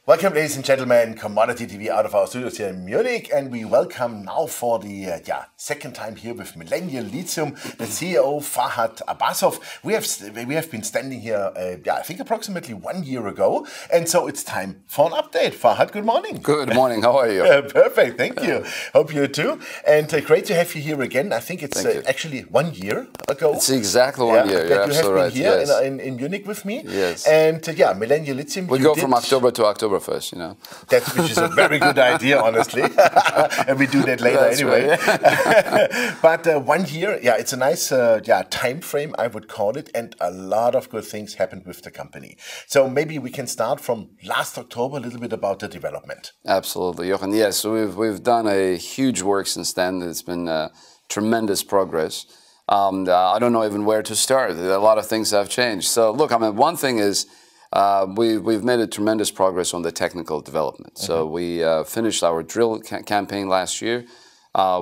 Welcome, ladies and gentlemen, Commodity TV out of our studios here in Munich, and we welcome now for the second time here with Millennial Lithium, the CEO Farhad Abasov. We have been standing here, I think approximately 1 year ago, and so it's time for an update. Farhad, good morning. Good morning. How are you? Perfect, thank you. Hope you too. And great to have you here again. I think it's actually 1 year ago. It's exactly 1 year. You're absolutely right. You have been here in Munich with me. Yes. And Millennial Lithium. We go from October to October first, you know. Which is a very good idea, honestly. And we do that later anyway. Right. But 1 year, it's a nice time frame, I would call it, and a lot of good things happened with the company. So maybe we can start from last October, a little bit about the development. Absolutely, Jochen. Yes, we've done a huge work since then. It's been tremendous progress. I don't know even where to start. A lot of things have changed. So look, I mean, one thing is, we've made a tremendous progress on the technical development. Mm-hmm. So we finished our drill campaign last year.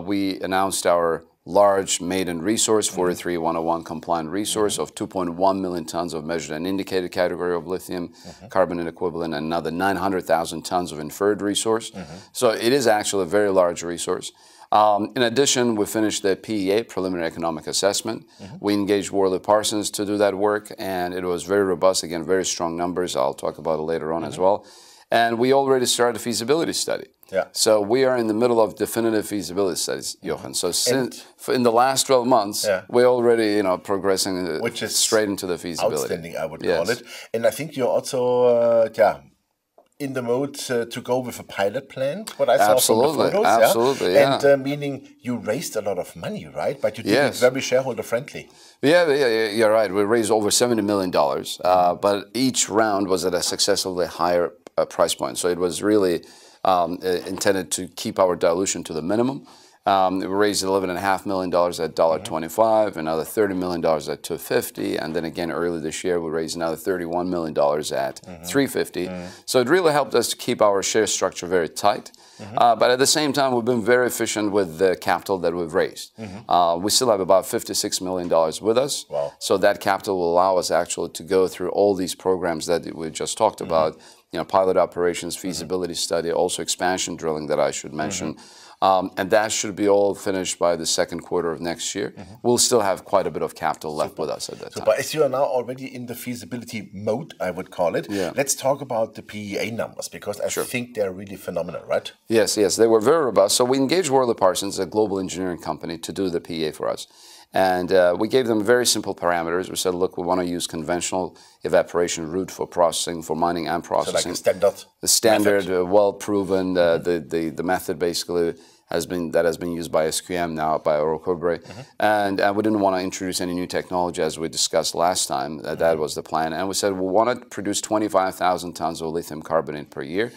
We announced our large maiden resource, 43101 compliant resource of 2.1 million tons of measured and indicated category of lithium carbonate equivalent, and another 900,000 tons of inferred resource. So it is actually a very large resource. In addition, we finished the PEA, preliminary economic assessment. We engaged Worley Parsons to do that work, and it was very robust. Again, very strong numbers. I'll talk about it later on as well. And we already started a feasibility study. So we are in the middle of definitive feasibility studies, Jochen. So in the last 12 months, we're already progressing straight into the feasibility. Outstanding, I would call it. And I think you're also in the mode to go with a pilot plant, what I saw from the photos. Absolutely, And meaning you raised a lot of money, right? But you did it very shareholder friendly. Yeah, you're right. We raised over $70 million, but each round was at a successively higher price point. So it was really intended to keep our dilution to the minimum. We raised $11.5 million at $1.25, another $30 million at $2.50, and then again early this year we raised another $31 million at $3.50. So it really helped us to keep our share structure very tight. But at the same time, we've been very efficient with the capital that we've raised. We still have about $56 million with us. Wow. So that capital will allow us actually to go through all these programs that we just talked about, pilot operations, feasibility study, also expansion drilling that I should mention. And that should be all finished by the second quarter of next year. We'll still have quite a bit of capital left with us at that time. But as you are now already in the feasibility mode, I would call it, let's talk about the PEA numbers, because I think they're really phenomenal, right? Yes, they were very robust. So we engaged Worley Parsons, a global engineering company, to do the PEA for us. And we gave them very simple parameters. We said, look, we want to use conventional evaporation route for processing, for mining and processing. So like the standard, well-proven, the method basically has been used by SQM now, by Orocobre. And we didn't want to introduce any new technology, as we discussed last time. That was the plan. And we said we want to produce 25,000 tons of lithium carbonate per year.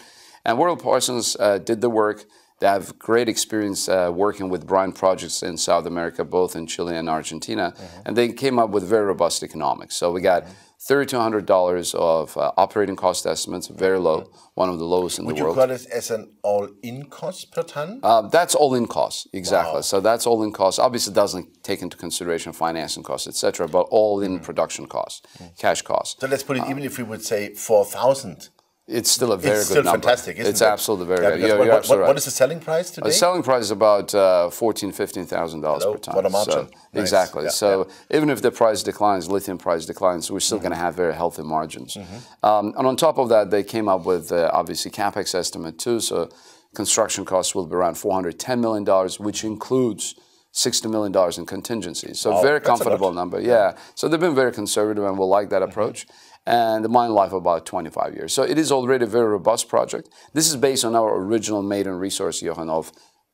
And Worley Parsons did the work. They have great experience working with brine projects in South America, both in Chile and Argentina, and they came up with very robust economics. So we got $3,200 of operating cost estimates, very low, one of the lowest in the world. Would you call it as an all-in cost per ton? That's all-in cost, exactly. Wow. So that's all-in cost. Obviously, it doesn't take into consideration financing costs, etc., but all-in production costs, cash costs. So let's put it, even if we would say 4,000. It's still a very good number. Fantastic, isn't it? It's absolutely very good. You're absolutely right. What is the selling price today? The selling price is about $14,000, $15,000 per ton. What a margin. So, nice. Exactly. So even if the price declines, lithium price declines, we're still going to have very healthy margins. And on top of that, they came up with obviously CapEx estimate too. So construction costs will be around $410 million, which includes $60 million in contingencies. So very comfortable number. Yeah. So they've been very conservative, and we'll like that approach. And the mine life of about 25 years. So it is already a very robust project. This is based on our original maiden resource, Jochen, of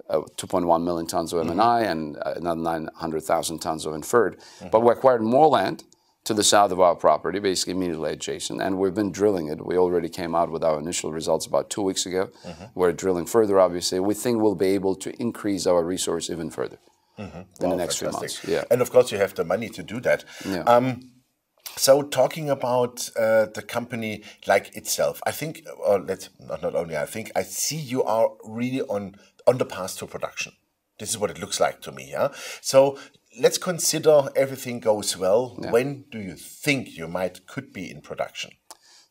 2.1 million tons of M&I and another 900,000 tons of inferred. But we acquired more land to the south of our property, basically immediately adjacent, and we've been drilling it. We already came out with our initial results about 2 weeks ago. We're drilling further, obviously. We think we'll be able to increase our resource even further in the next few months. And of course, you have the money to do that. So talking about the company like itself, I think, or not only I think, I see you are really on the path to production. This is what it looks like to me. So let's consider everything goes well. When do you think you could be in production?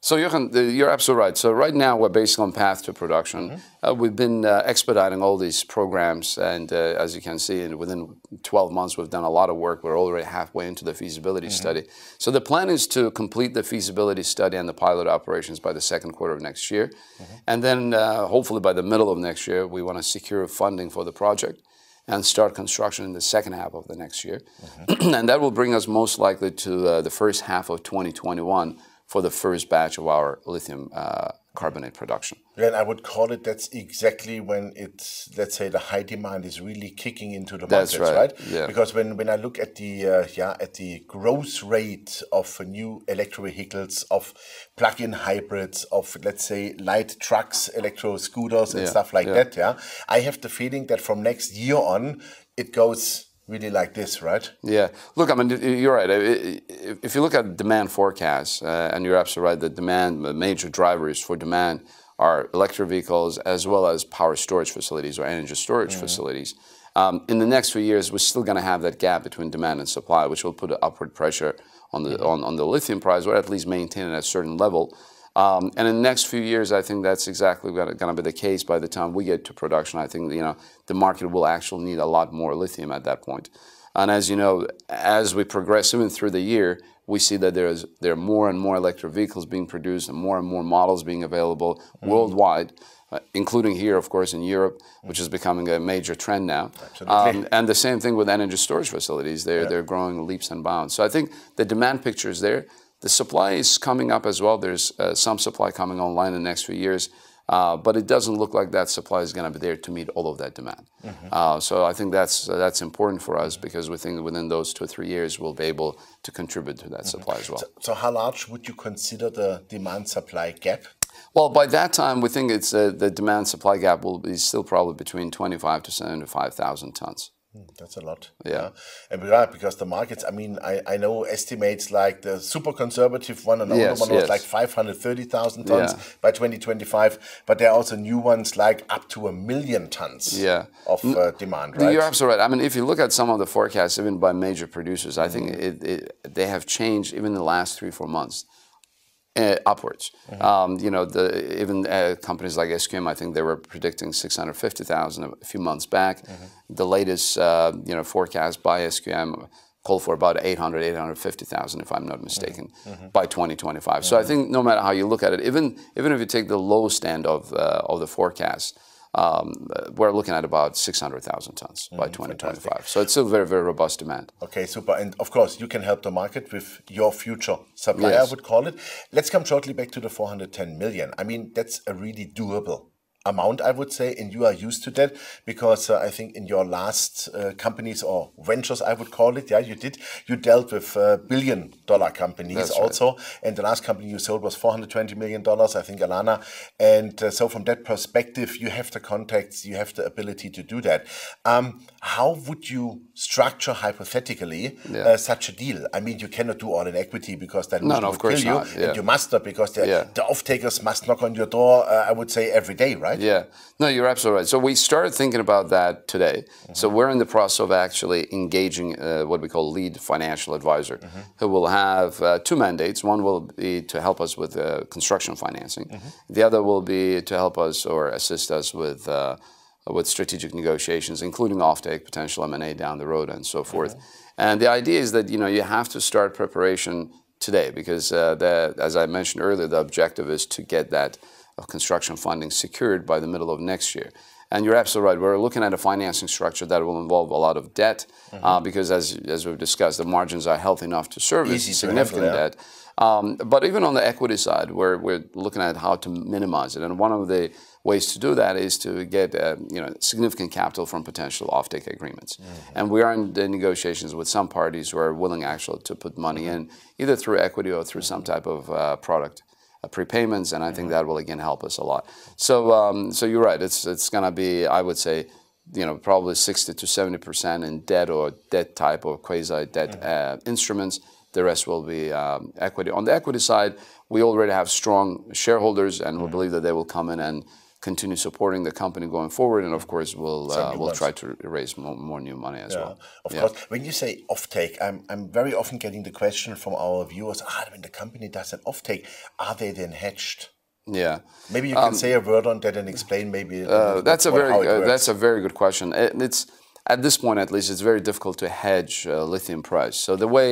So Jochen, you're absolutely right. So right now we're basically on path to production. We've been expediting all these programs, and as you can see, within 12 months we've done a lot of work. We're already halfway into the feasibility study. So the plan is to complete the feasibility study and the pilot operations by the second quarter of next year. And then hopefully by the middle of next year, we want to secure funding for the project and start construction in the second half of the next year. And that will bring us most likely to the first half of 2021 for the first batch of our lithium carbonate production. And I would call it, that's exactly when it's, let's say, the high demand is really kicking into the That's markets, right? right? Yeah. Because when I look at the growth rate of new electro vehicles, of plug-in hybrids, of, let's say, light trucks, electro scooters and stuff like that, I have the feeling that from next year on, it goes really like this, right? Yeah. Look, I mean, you're right. If you look at demand forecasts, and you're absolutely right, the major drivers for demand are electric vehicles as well as power storage facilities or energy storage facilities. In the next few years, we're still going to have that gap between demand and supply, which will put an upward pressure on the lithium price, or at least maintain it at a certain level. And in the next few years, I think that's exactly going to be the case. By the time we get to production, I think the market will actually need a lot more lithium at that point. And as you know, as we progress even through the year, we see that there are more and more electric vehicles being produced and more models being available worldwide, including here, of course, in Europe, which is becoming a major trend now. And the same thing with energy storage facilities. They're growing leaps and bounds. So I think the demand picture is there. The supply is coming up as well. There's some supply coming online in the next few years, but it doesn't look like that supply is going to be there to meet all of that demand. So I think that's important for us, because we think within those 2 or 3 years we'll be able to contribute to that supply as well. So how large would you consider the demand-supply gap? Well, by that time, we think it's the demand-supply gap will be still probably between 25 to 75,000 tons. That's a lot. Yeah. And because the markets, I mean, I know estimates like the super conservative one, and the older one was like 530,000 tons by 2025. But there are also new ones like up to 1 million tons of demand, right? You're absolutely right. I mean, if you look at some of the forecasts, even by major producers, I think they have changed even in the last 3 or 4 months. Upwards. Even companies like SQM, I think they were predicting 650,000 a few months back. The latest, forecast by SQM called for about 850,000, if I'm not mistaken, by 2025. So I think no matter how you look at it, even if you take the lowest end of the forecast, we're looking at about 600,000 tons by 2025. Fantastic. So it's still very, very robust demand. Okay, super. And of course, you can help the market with your future supply, I would call it. Let's come shortly back to the 410 million. I mean, that's a really doable amount, I would say, and you are used to that, because I think in your last companies or ventures, I would call it, you dealt with billion-dollar companies. That's also, right. And the last company you sold was $420 million, I think, Alana. And so from that perspective, you have the contacts, you have the ability to do that. How would you structure hypothetically such a deal? I mean, you cannot do all in equity, because that would kill you. And you must not, because the off-takers must knock on your door, I would say, every day, right? Yeah. No, you're absolutely right. So we started thinking about that today. So we're in the process of actually engaging what we call lead financial advisor, who will have 2 mandates. One will be to help us with construction financing. The other will be to help us or assist us with strategic negotiations, including offtake, potential M&A down the road, and so forth. And the idea is that you have to start preparation today, because as I mentioned earlier, the objective is to get that construction funding secured by the middle of next year. And you're absolutely right. We're looking at a financing structure that will involve a lot of debt, because as we've discussed, the margins are healthy enough to service significant debt. But even on the equity side, we're looking at how to minimize it. And one of the ways to do that is to get significant capital from potential offtake agreements. And we are in the negotiations with some parties who are willing actually to put money in, either through equity or through some type of product prepayments, and I think that will again help us a lot. So so you're right. It's going to be, I would say, probably 60 to 70% in debt or debt type or quasi debt instruments. The rest will be equity. On the equity side, we already have strong shareholders, and we believe that they will come in and continue supporting the company going forward, and of course we'll try to raise more new money as well. Of course. When you say offtake, I'm very often getting the question from our viewers: when the company does an offtake, are they then hedged? Yeah. Maybe you can say a word on that and explain maybe that's a very good question. It's at this point, at least, it's very difficult to hedge lithium price. So the way,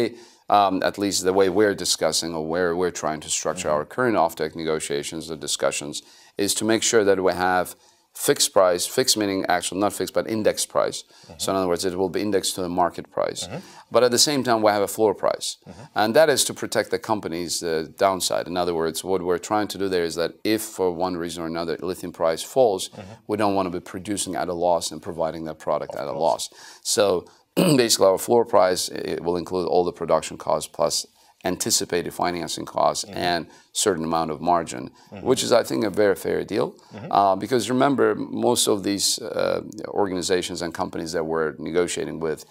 at least the way we're discussing or where we're trying to structure our current offtake negotiations or discussions is to make sure that we have fixed price, fixed meaning actual, not fixed, but indexed price. So in other words, it will be indexed to the market price. But at the same time, we have a floor price. And that is to protect the company's downside. In other words, what we're trying to do there is that if for one reason or another lithium price falls, we don't want to be producing at a loss and providing that product at a loss. So basically our floor price, it will include all the production costs plus anticipated financing costs and certain amount of margin, which is, I think, a very fair deal. Because remember, most of these organizations and companies that we're negotiating with,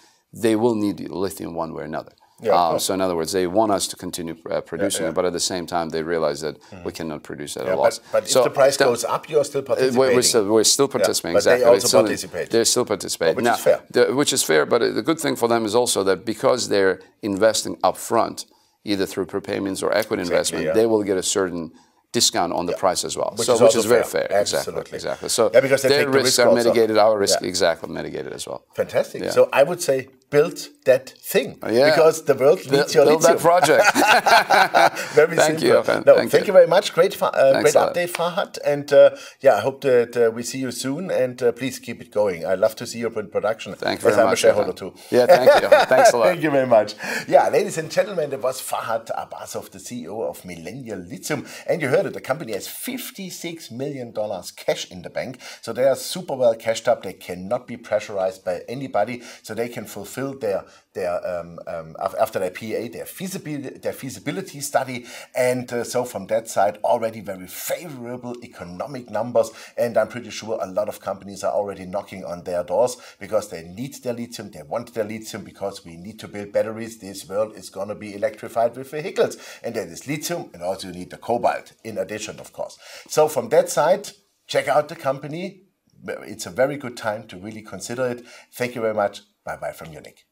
they will need lithium one way or another. So in other words, they want us to continue producing it, but at the same time, they realize that we cannot produce at a loss. But if the price goes up, you're still participating. We're still participating, but exactly. They also participate. They're still participating. Which is fair. Which is fair, but the good thing for them is also that because they're investing upfront, either through prepayments or equity investment, they will get a certain discount on the price as well. Which is very fair. Exactly. So because their risks are mitigated, our risk mitigated as well. Fantastic. So I would say build that thing because the world needs your lithium. Build that project. Very simple. Thank you very much. Great update, Farhad. And I hope that we see you soon. And please keep it going. I love to see your production. Thank you very much. I'm a shareholder too. Yeah, thank you. Thanks a lot. Thank you very much. Yeah, ladies and gentlemen, that was Farhad Abasov, the CEO of Millennial Lithium. And you heard it, the company has $56 million cash in the bank. So they are super well cashed up. They cannot be pressurized by anybody. So they can fulfill their after their PEA, their feasibility study, and so from that side already very favorable economic numbers. And I'm pretty sure a lot of companies are already knocking on their doors because they need their lithium, they want their lithium because we need to build batteries. This world is going to be electrified with vehicles, and that is lithium, and also you need the cobalt in addition, of course. So from that side, check out the company. It's a very good time to really consider it. Thank you very much. Bye-bye from Munich.